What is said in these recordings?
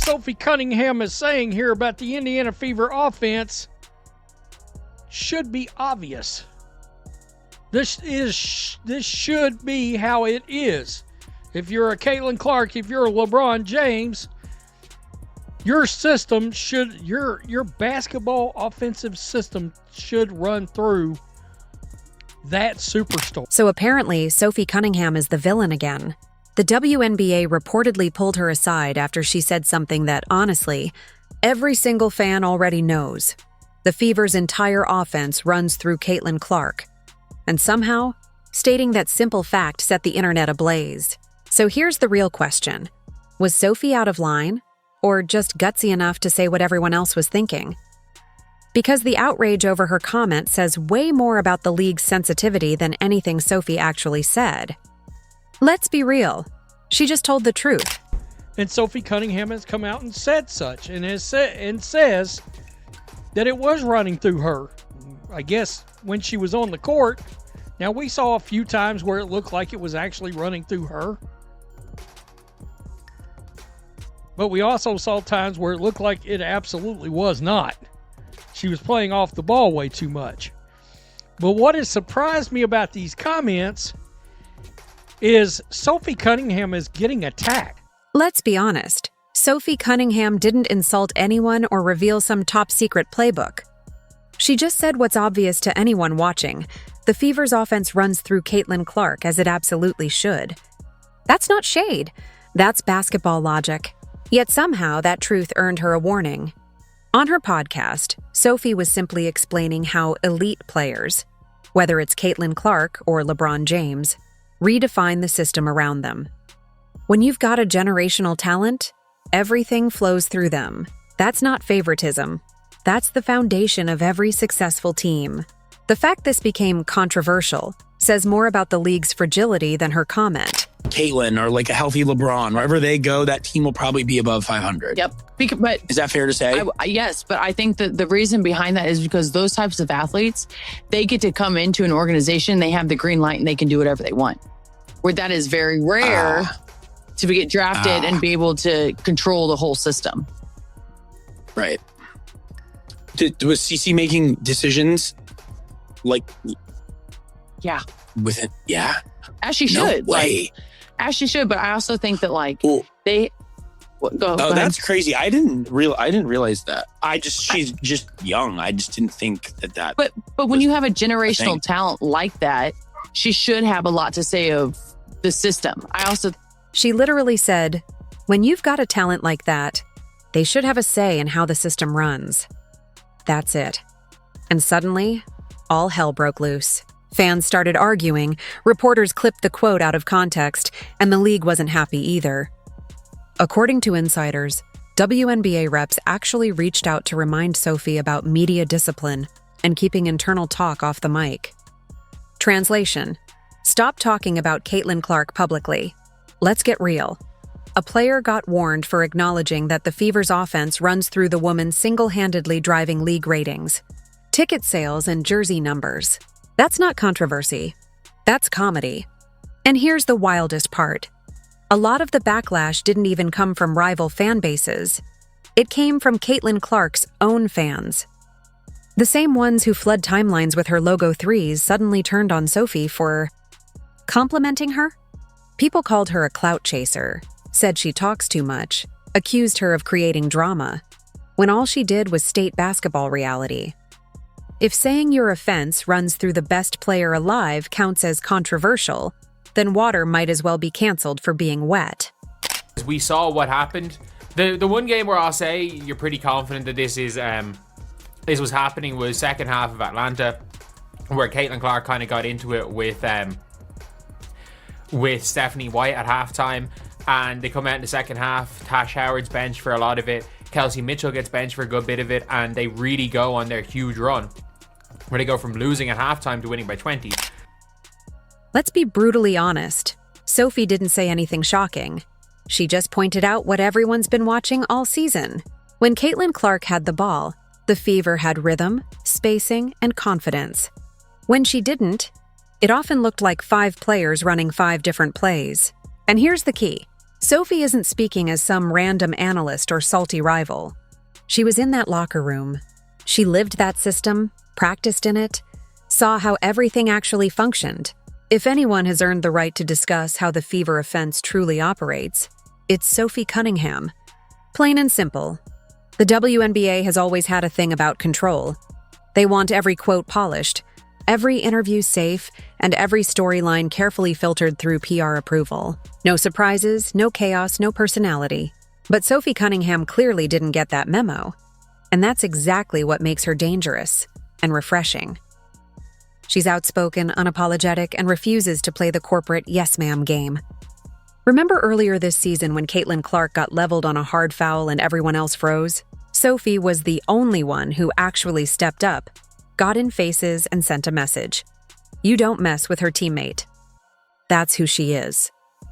Sophie Cunningham is saying here about the Indiana Fever offense should be obvious. This should be how it is. If you're a Caitlin Clark, if you're a LeBron James, your system should, your basketball offensive system should run through that superstar. So apparently, Sophie Cunningham is the villain again. The WNBA reportedly pulled her aside after she said something that, honestly, every single fan already knows. The Fever's entire offense runs through Caitlin Clark. And somehow, stating that simple fact set the internet ablaze. So here's the real question. Was Sophie out of line? Or just gutsy enough to say what everyone else was thinking? Because the outrage over her comment says way more about the league's sensitivity than anything Sophie actually said. Let's be real. She just told the truth. And Sophie Cunningham has come out and said such, and says that it was running through her. I guess when she was on the court. Now, we saw a few times where it looked like it was actually running through her. But we also saw times where it looked like it absolutely was not. She was playing off the ball way too much. But what has surprised me about these comments is Sophie Cunningham is getting attacked. Let's be honest. Sophie Cunningham didn't insult anyone or reveal some top-secret playbook. She just said what's obvious to anyone watching. The Fever's offense runs through Caitlin Clark, as it absolutely should. That's not shade. That's basketball logic. Yet somehow that truth earned her a warning. On her podcast, Sophie was simply explaining how elite players, whether it's Caitlin Clark or LeBron James, redefine the system around them. When you've got a generational talent, everything flows through them. That's not favoritism. That's the foundation of every successful team. The fact this became controversial says more about the league's fragility than her comment. Caitlin or like a healthy LeBron, wherever they go, that team will probably be above 500. Yep. But is that fair to say? Yes, but I think that the reason behind that is because those types of athletes, they get to come into an organization, they have the green light, and they can do whatever they want. Where that is very rare to get drafted and be able to control the whole system. Right. Was CC making decisions like? Yeah. With it? Yeah. As she should. No way. As she should, but I also think that go ahead. That's crazy. I didn't realize that. She's just young. I just didn't think that. But when you have a generational talent like that, she should have a lot to say of the system. She literally said, when you've got a talent like that, they should have a say in how the system runs. That's it. And suddenly, all hell broke loose. Fans started arguing, reporters clipped the quote out of context, and the league wasn't happy either. According to insiders, WNBA reps actually reached out to remind Sophie about media discipline and keeping internal talk off the mic. Translation: stop talking about Caitlin Clark publicly. Let's get real. A player got warned for acknowledging that the Fever's offense runs through the woman single-handedly driving league ratings, ticket sales, and jersey numbers. That's not controversy. That's comedy. And here's the wildest part. A lot of the backlash didn't even come from rival fan bases. It came from Caitlin Clark's own fans. The same ones who flood timelines with her logo threes suddenly turned on Sophie for complimenting her. People called her a clout chaser, said she talks too much, accused her of creating drama, when all she did was state basketball reality. If saying your offense runs through the best player alive counts as controversial, then water might as well be canceled for being wet. We saw what happened. The one game where I'll say you're pretty confident that this was happening was second half of Atlanta, where Caitlin Clark kind of got into it with Stephanie White at halftime, and they come out in the second half. Tash Howard's benched for a lot of it. Kelsey Mitchell gets benched for a good bit of it, and they really go on their huge run, where they go from losing at halftime to winning by 20. Let's be brutally honest. Sophie didn't say anything shocking. She just pointed out what everyone's been watching all season. When Caitlin Clark had the ball, the Fever had rhythm, spacing, and confidence. When she didn't, it often looked like 5 players running 5 different plays. And here's the key. Sophie isn't speaking as some random analyst or salty rival. She was in that locker room. She lived that system, practiced in it, saw how everything actually functioned. If anyone has earned the right to discuss how the Fever offense truly operates, it's Sophie Cunningham. Plain and simple. The WNBA has always had a thing about control. They want every quote polished, every interview safe, and every storyline carefully filtered through PR approval. No surprises, no chaos, no personality. But Sophie Cunningham clearly didn't get that memo. And that's exactly what makes her dangerous and refreshing. She's outspoken, unapologetic, and refuses to play the corporate yes ma'am game. Remember earlier this season when Caitlin Clark got leveled on a hard foul and everyone else froze? Sophie was the only one who actually stepped up, got in faces, and sent a message. You don't mess with her teammate. That's who she is.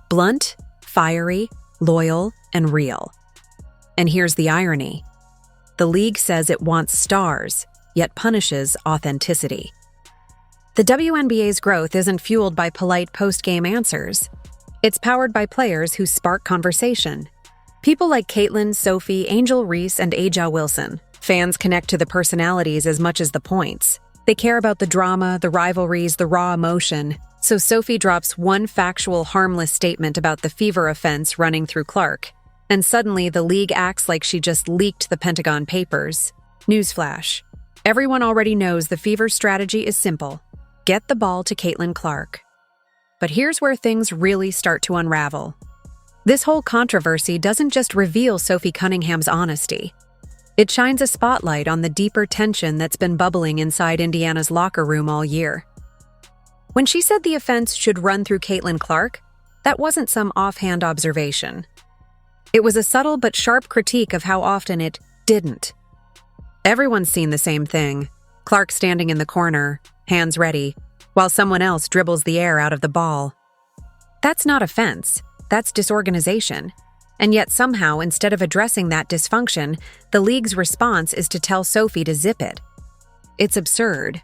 Blunt, fiery, loyal, and real. And here's the irony. The league says it wants stars, yet punishes authenticity. The WNBA's growth isn't fueled by polite post-game answers. It's powered by players who spark conversation. People like Caitlin, Sophie, Angel Reese, and Aja Wilson. Fans connect to the personalities as much as the points. They care about the drama, the rivalries, the raw emotion. So Sophie drops one factual, harmless statement about the Fever offense running through Clark, and suddenly the league acts like she just leaked the Pentagon Papers. Newsflash. Everyone already knows the Fever strategy is simple. Get the ball to Caitlin Clark. But here's where things really start to unravel. This whole controversy doesn't just reveal Sophie Cunningham's honesty. It shines a spotlight on the deeper tension that's been bubbling inside Indiana's locker room all year. When she said the offense should run through Caitlin Clark, that wasn't some offhand observation. It was a subtle but sharp critique of how often it didn't. Everyone's seen the same thing. Clark standing in the corner, hands ready, while someone else dribbles the air out of the ball. That's not offense, that's disorganization. And yet somehow, instead of addressing that dysfunction, the league's response is to tell Sophie to zip it. It's absurd.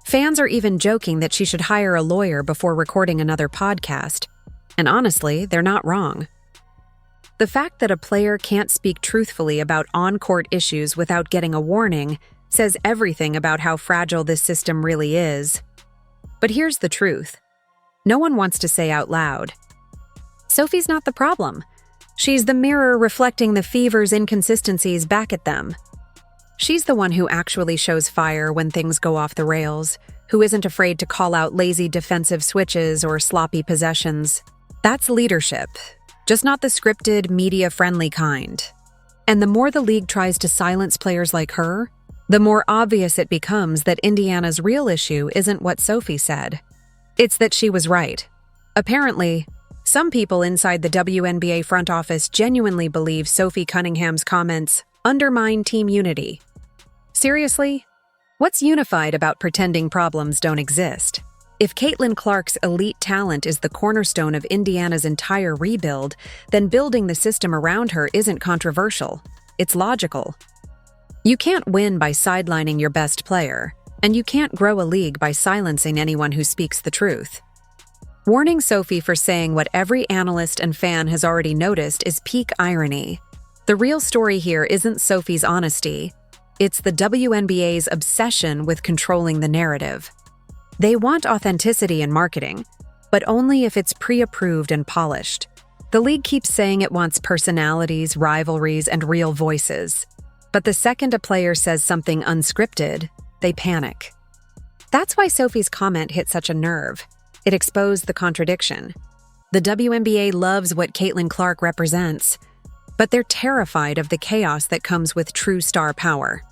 Fans are even joking that she should hire a lawyer before recording another podcast. And honestly, they're not wrong. The fact that a player can't speak truthfully about on-court issues without getting a warning says everything about how fragile this system really is. But here's the truth. No one wants to say out loud. Sophie's not the problem. She's the mirror reflecting the Fever's inconsistencies back at them. She's the one who actually shows fire when things go off the rails, who isn't afraid to call out lazy defensive switches or sloppy possessions. That's leadership, just not the scripted, media-friendly kind. And the more the league tries to silence players like her, the more obvious it becomes that Indiana's real issue isn't what Sophie said. It's that she was right. Apparently, some people inside the WNBA front office genuinely believe Sophie Cunningham's comments undermine team unity. Seriously? What's unified about pretending problems don't exist? If Caitlin Clark's elite talent is the cornerstone of Indiana's entire rebuild, then building the system around her isn't controversial. It's logical. You can't win by sidelining your best player, and you can't grow a league by silencing anyone who speaks the truth. Warning Sophie for saying what every analyst and fan has already noticed is peak irony. The real story here isn't Sophie's honesty. It's the WNBA's obsession with controlling the narrative. They want authenticity in marketing, but only if it's pre-approved and polished. The league keeps saying it wants personalities, rivalries, and real voices. But the second a player says something unscripted, they panic. That's why Sophie's comment hit such a nerve. It exposed the contradiction. The WNBA loves what Caitlin Clark represents, but they're terrified of the chaos that comes with true star power.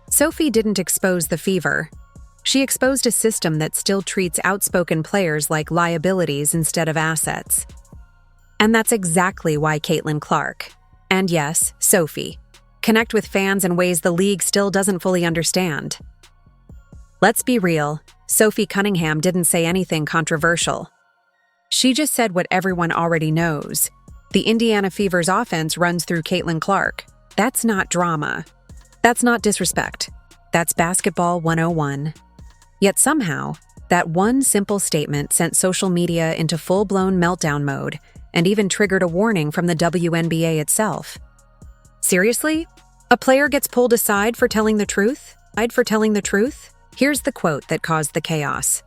Sophie didn't expose the Fever. She exposed a system that still treats outspoken players like liabilities instead of assets. And that's exactly why Caitlin Clark, and yes, Sophie, connect with fans in ways the league still doesn't fully understand. Let's be real, Sophie Cunningham didn't say anything controversial. She just said what everyone already knows. The Indiana Fever's offense runs through Caitlin Clark. That's not drama. That's not disrespect. That's basketball 101. Yet somehow, that one simple statement sent social media into full-blown meltdown mode, and even triggered a warning from the WNBA itself. Seriously? A player gets pulled aside for telling the truth? Here's the quote that caused the chaos.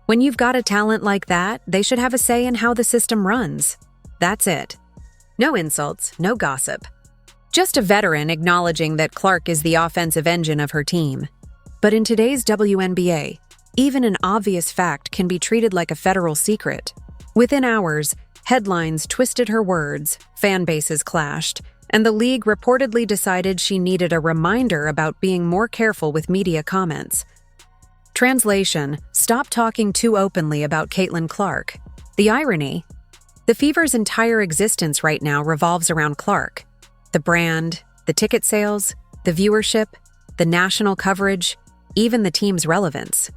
"When you've got a talent like that, they should have a say in how the system runs. That's it. No insults, no gossip. Just a veteran acknowledging that Clark is the offensive engine of her team. But in today's WNBA, even an obvious fact can be treated like a federal secret. Within hours, headlines twisted her words, fan bases clashed, and the league reportedly decided she needed a reminder about being more careful with media comments. Translation: stop talking too openly about Caitlin Clark. The irony? The Fever's entire existence right now revolves around Clark. The brand, the ticket sales, the viewership, the national coverage, even the team's relevance.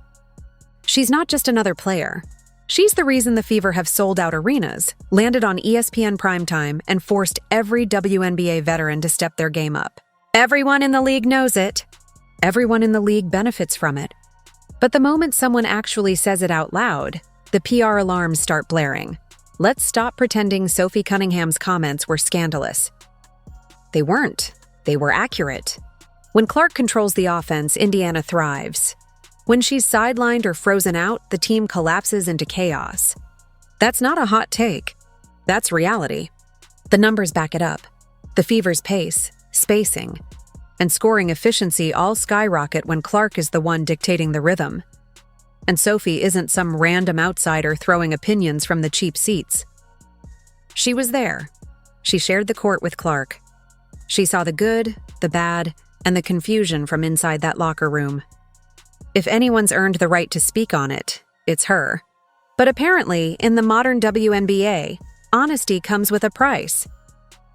She's not just another player. She's the reason the Fever have sold out arenas, landed on ESPN primetime, and forced every WNBA veteran to step their game up. Everyone in the league knows it. Everyone in the league benefits from it. But the moment someone actually says it out loud, the PR alarms start blaring. Let's stop pretending Sophie Cunningham's comments were scandalous. They weren't. They were accurate. When Clark controls the offense, Indiana thrives. When she's sidelined or frozen out, the team collapses into chaos. That's not a hot take. That's reality. The numbers back it up. The Fever's pace, spacing, and scoring efficiency all skyrocket when Clark is the one dictating the rhythm. And Sophie isn't some random outsider throwing opinions from the cheap seats. She was there. She shared the court with Clark. She saw the good, the bad, and the confusion from inside that locker room. If anyone's earned the right to speak on it, it's her. But apparently, in the modern WNBA, honesty comes with a price.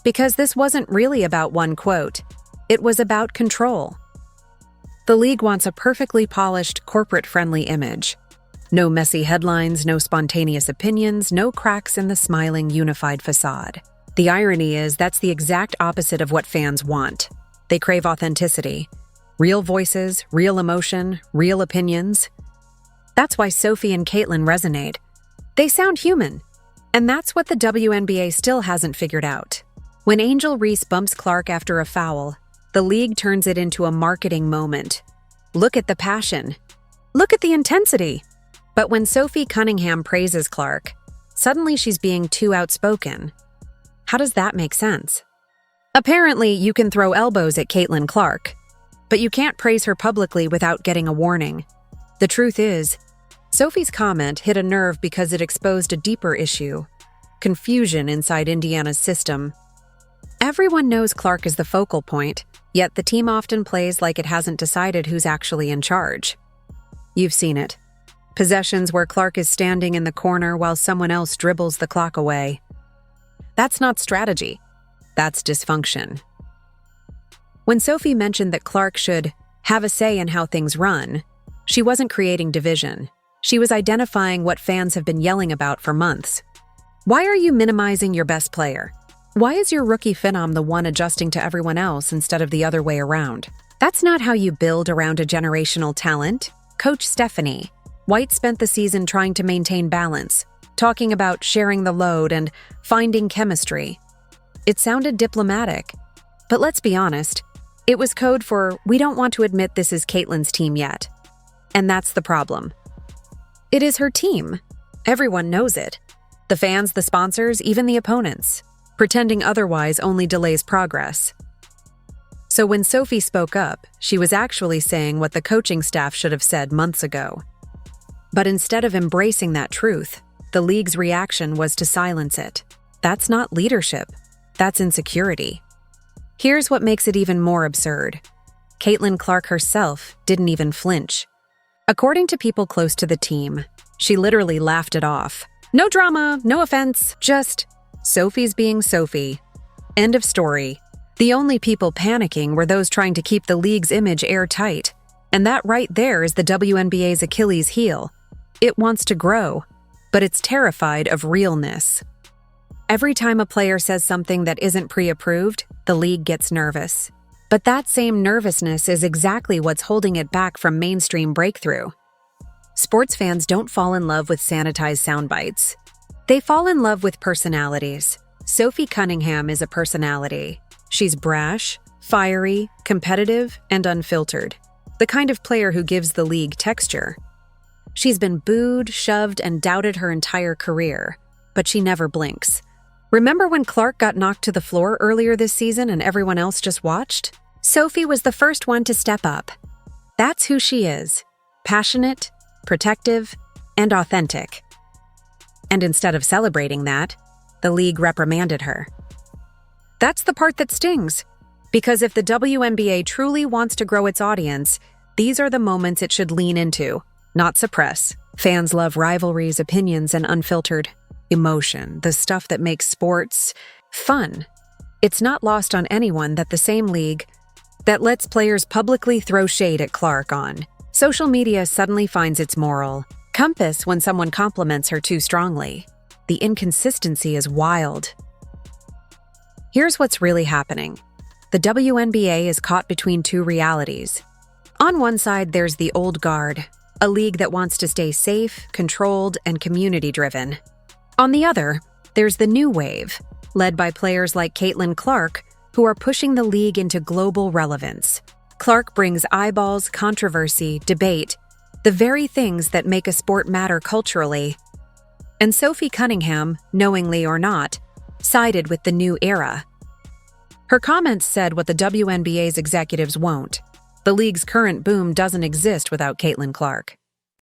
Because this wasn't really about one quote. It was about control. The league wants a perfectly polished, corporate-friendly image. No messy headlines, no spontaneous opinions, no cracks in the smiling, unified facade. The irony is that's the exact opposite of what fans want. They crave authenticity. Real voices, real emotion, real opinions. That's why Sophie and Caitlin resonate. They sound human. And that's what the WNBA still hasn't figured out. When Angel Reese bumps Clark after a foul, the league turns it into a marketing moment. Look at the passion. Look at the intensity. But when Sophie Cunningham praises Clark, suddenly she's being too outspoken. How does that make sense? Apparently, you can throw elbows at Caitlin Clark, but you can't praise her publicly without getting a warning. The truth is, Sophie's comment hit a nerve because it exposed a deeper issue: confusion inside Indiana's system. Everyone knows Clark is the focal point, yet the team often plays like it hasn't decided who's actually in charge. You've seen it. Possessions where Clark is standing in the corner while someone else dribbles the clock away. That's not strategy. That's dysfunction. When Sophie mentioned that Clark should have a say in how things run, she wasn't creating division. She was identifying what fans have been yelling about for months. Why are you minimizing your best player? Why is your rookie phenom the one adjusting to everyone else instead of the other way around? That's not how you build around a generational talent. Coach Stephanie White spent the season trying to maintain balance, talking about sharing the load and finding chemistry. It sounded diplomatic, but let's be honest, it was code for, we don't want to admit this is Caitlin's team yet. And that's the problem. It is her team. Everyone knows it. The fans, the sponsors, even the opponents. Pretending otherwise only delays progress. So when Sophie spoke up, she was actually saying what the coaching staff should have said months ago. But instead of embracing that truth, the league's reaction was to silence it. That's not leadership. That's insecurity. Here's what makes it even more absurd. Caitlin Clark herself didn't even flinch. According to people close to the team, she literally laughed it off. No drama, no offense, just Sophie's being Sophie. End of story. The only people panicking were those trying to keep the league's image airtight. And that right there is the WNBA's Achilles heel. It wants to grow, but it's terrified of realness. Every time a player says something that isn't pre-approved, the league gets nervous. But that same nervousness is exactly what's holding it back from mainstream breakthrough. Sports fans don't fall in love with sanitized sound bites. They fall in love with personalities. Sophie Cunningham is a personality. She's brash, fiery, competitive, and unfiltered. The kind of player who gives the league texture. She's been booed, shoved, and doubted her entire career, but she never blinks. Remember when Clark got knocked to the floor earlier this season and everyone else just watched? Sophie was the first one to step up. That's who she is. Passionate, protective, and authentic. And instead of celebrating that, the league reprimanded her. That's the part that stings. Because if the WNBA truly wants to grow its audience, these are the moments it should lean into, not suppress. Fans love rivalries, opinions, and unfiltered emotion, the stuff that makes sports fun. It's not lost on anyone that the same league that lets players publicly throw shade at Clark on social media suddenly finds its moral compass when someone compliments her too strongly. The inconsistency is wild. Here's what's really happening. The WNBA is caught between two realities. On one side, there's the old guard, a league that wants to stay safe, controlled, and community-driven. On the other, there's the new wave, led by players like Caitlin Clark, who are pushing the league into global relevance. Clark brings eyeballs, controversy, debate, the very things that make a sport matter culturally. And Sophie Cunningham, knowingly or not, sided with the new era. Her comments said what the WNBA's executives won't. The league's current boom doesn't exist without Caitlin Clark.